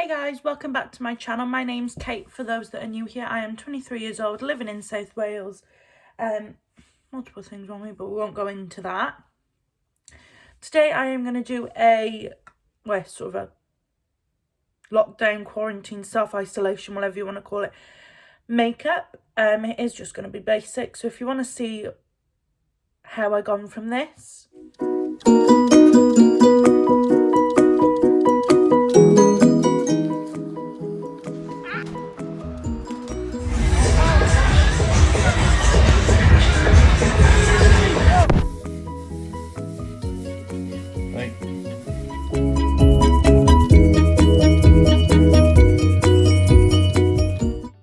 Hey guys, welcome back to my channel. My name's Kate. For those that are new here, I am 23 years old, living in South Wales. Multiple things wrong with me, but we won't go into that. Today I am going to do sort of a lockdown, quarantine, self-isolation, whatever you want to call it, makeup. It is just going to be basic, so if you want to see how I gone from this.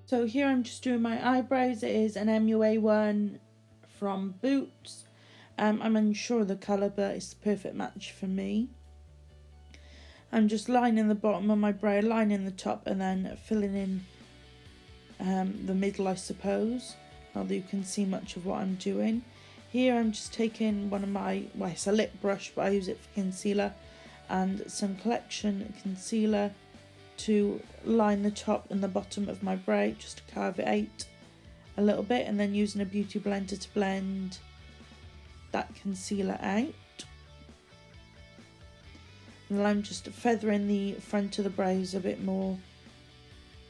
So here I'm just doing my eyebrows. It is an MUA one from Boots. I'm unsure of the colour, but it's the perfect match for me. I'm just lining the bottom of my brow, lining the top, and then filling in the middle, I suppose. Not that you can see much of what I'm doing. Here I'm just taking one of my, it's a lip brush, but I use it for concealer, and some Collection concealer to line the top and the bottom of my brow, just to carve it out a little bit, and then using a beauty blender to blend that concealer out. And then I'm just feathering the front of the brows a bit more,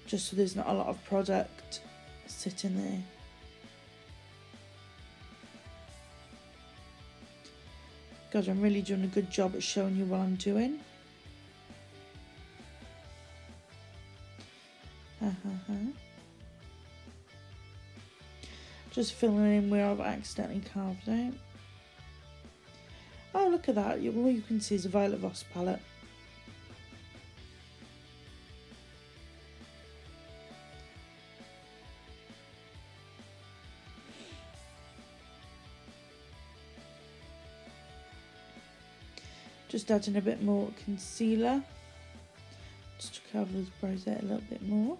just so there's not a lot of product sitting there. God, I'm really doing a good job at showing you what I'm doing. Just filling in where I've accidentally carved out. Oh, look at that. All you can see is a Violet Voss palette. Just adding a bit more concealer, just to cover those brows out a little bit more.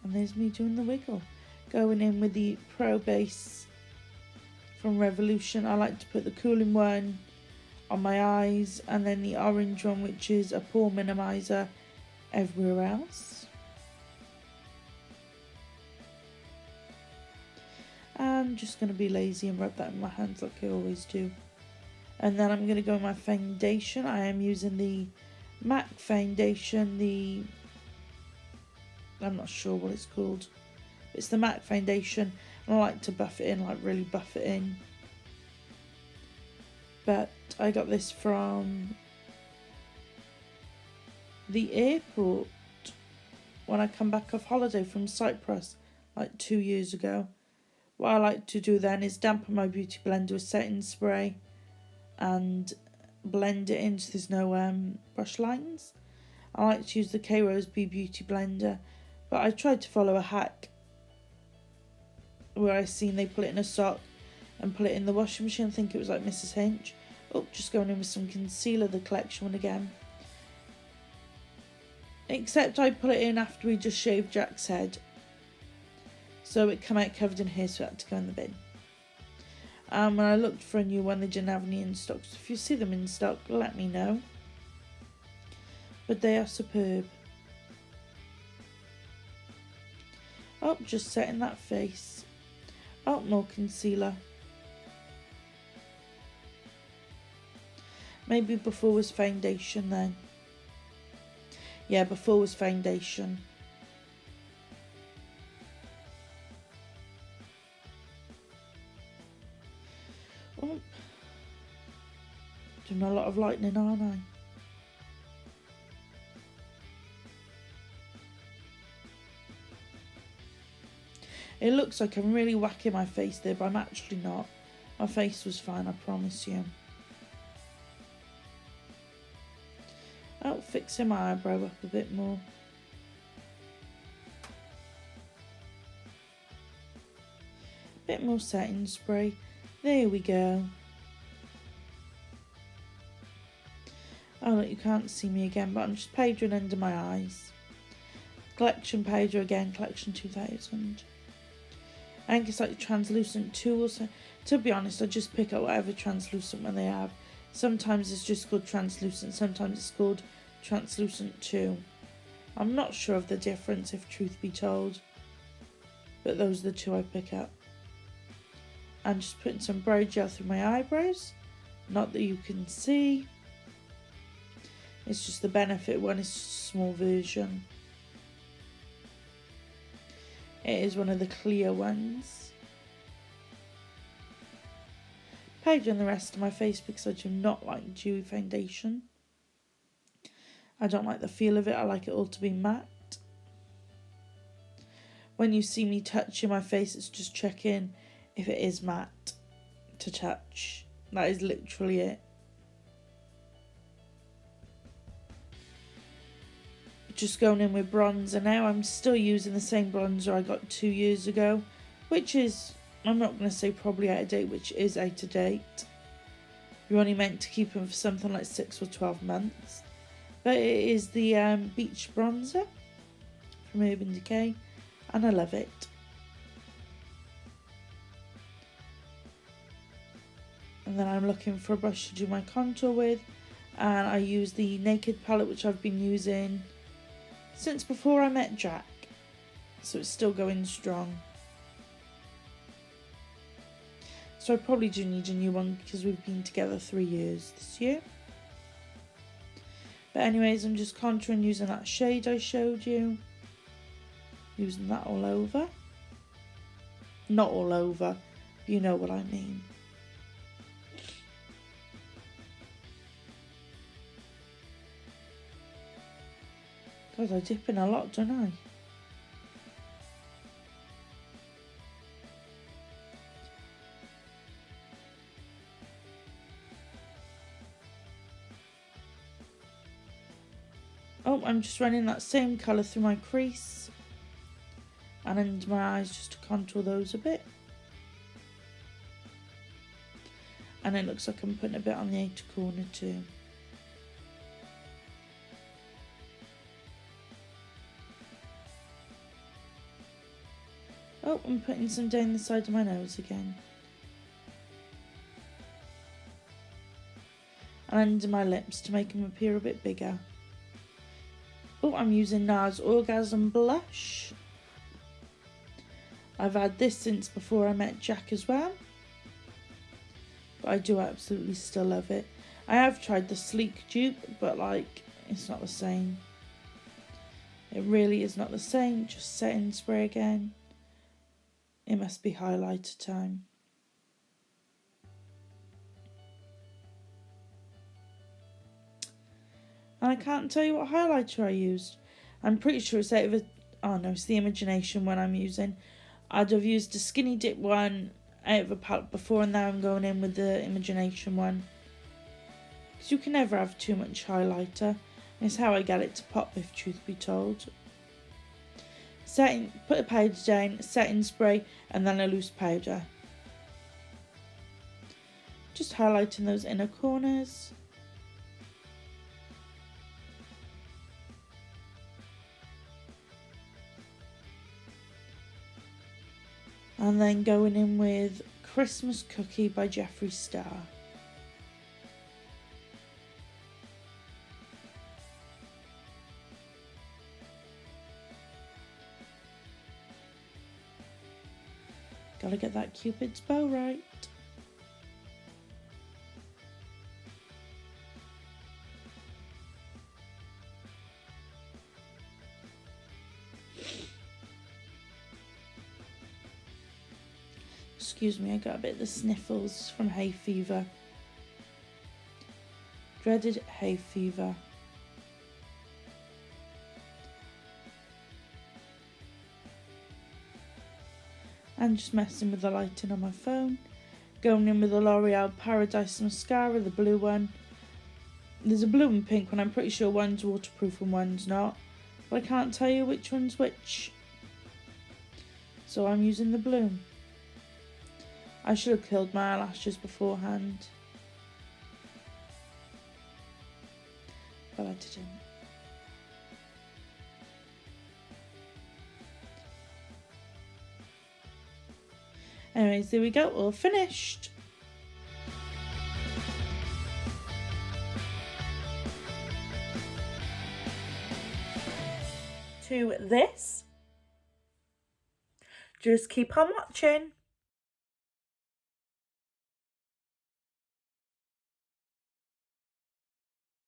And there's me doing the wiggle. Going in with the Pro Base from Revolution. I like to put the cooling one on my eyes, and then the orange one, which is a pore minimizer, everywhere else. I'm just going to be lazy and rub that in my hands like I always do. And then I'm going to go with my foundation. I am using the MAC foundation, I'm not sure what it's called. It's the MAC foundation, and I like to buff it in, like really buff it in. But I got this from the airport when I come back off holiday from Cyprus, like 2 years ago. What I like to do then is dampen my beauty blender with setting spray and blend it in so there's no brush lines. I like to use the K-Rose B Beauty Blender, but I tried to follow a hack where I seen they put it in a sock and put it in the washing machine. I think it was like Mrs. Hinch. Oh, just going in with some concealer, the Collection one again. Except I put it in after we just shaved Jack's head, so it came out covered in hair, so it had to go in the bin. When I looked for a new one, they didn't have any in stock, so if you see them in stock, let me know. But they are superb. Oh, just setting that face. Oh, more concealer. Maybe before was foundation then. Yeah, before was foundation. Oh. Doing a lot of lightning, aren't I? It looks like I'm really whacking my face there, but I'm actually not. My face was fine, I promise you. Oh, fixing my eyebrow up a bit more. Bit more setting spray. There we go. Oh, look, you can't see me again, but I'm just powdering under my eyes. Collection powder again, Collection 2000. I think it's like translucent too, so to be honest I just pick up whatever translucent one they have, Sometimes it's just called translucent, sometimes it's called translucent 2. I'm not sure of the difference, if truth be told, but those are the two I pick up. I'm just putting some brow gel through my eyebrows, not that you can see. It's just the Benefit one, it's just a small version. It is one of the clear ones. Powder on the rest of my face because I do not like dewy foundation. I don't like the feel of it, I like it all to be matte. When you see me touching my face, it's just checking if it is matte to touch. That is literally it. Just going in with bronzer now. I'm still using the same bronzer I got 2 years ago, which is, I'm not going to say probably out of date, which is out of date. You're only meant to keep them for something like 6 or 12 months. But it is the Beach Bronzer from Urban Decay, and I love it. And then I'm looking for a brush to do my contour with, and I use the Naked palette, which I've been using since before I met Jack, so it's still going strong. So I probably do need a new one because we've been together 3 years this year. But anyways, I'm just contouring using that shade I showed you. Using that all over. Not all over, you know what I mean. God, I dip in a lot, don't I? Oh, I'm just running that same colour through my crease and under my eyes just to contour those a bit. And it looks like I'm putting a bit on the outer corner too. Oh, I'm putting some down the side of my nose again. And under my lips to make them appear a bit bigger. Oh, I'm using Nars Orgasm blush. I've had this since before I met Jack as well. But I do absolutely still love it. I have tried the sleek dupe, but like, it's not the same. It really is not the same. Just setting spray again. It must be highlighter time. And I can't tell you what highlighter I used. I'm pretty sure it's out of a... Oh no, it's the Imagination one I'm using. I'd have used a Skinny Dip one out of a palette before, and now I'm going in with the Imagination one. Because you can never have too much highlighter. It's how I get it to pop, if truth be told. Setting, put a powder down, setting spray, and then a loose powder. Just highlighting those inner corners. And then going in with Christmas Cookie by Jeffree Star. Gotta get that Cupid's bow right. Excuse me, I got a bit of the sniffles from hay fever. Dreaded hay fever. And just messing with the lighting on my phone. Going in with the L'Oreal Paradise Mascara, the blue one. There's a blue and pink one. I'm pretty sure one's waterproof and one's not. But I can't tell you which one's which. So I'm using the blue. I should have killed my eyelashes beforehand. But I didn't. Anyways, there we go, all finished. to this. Just keep on watching.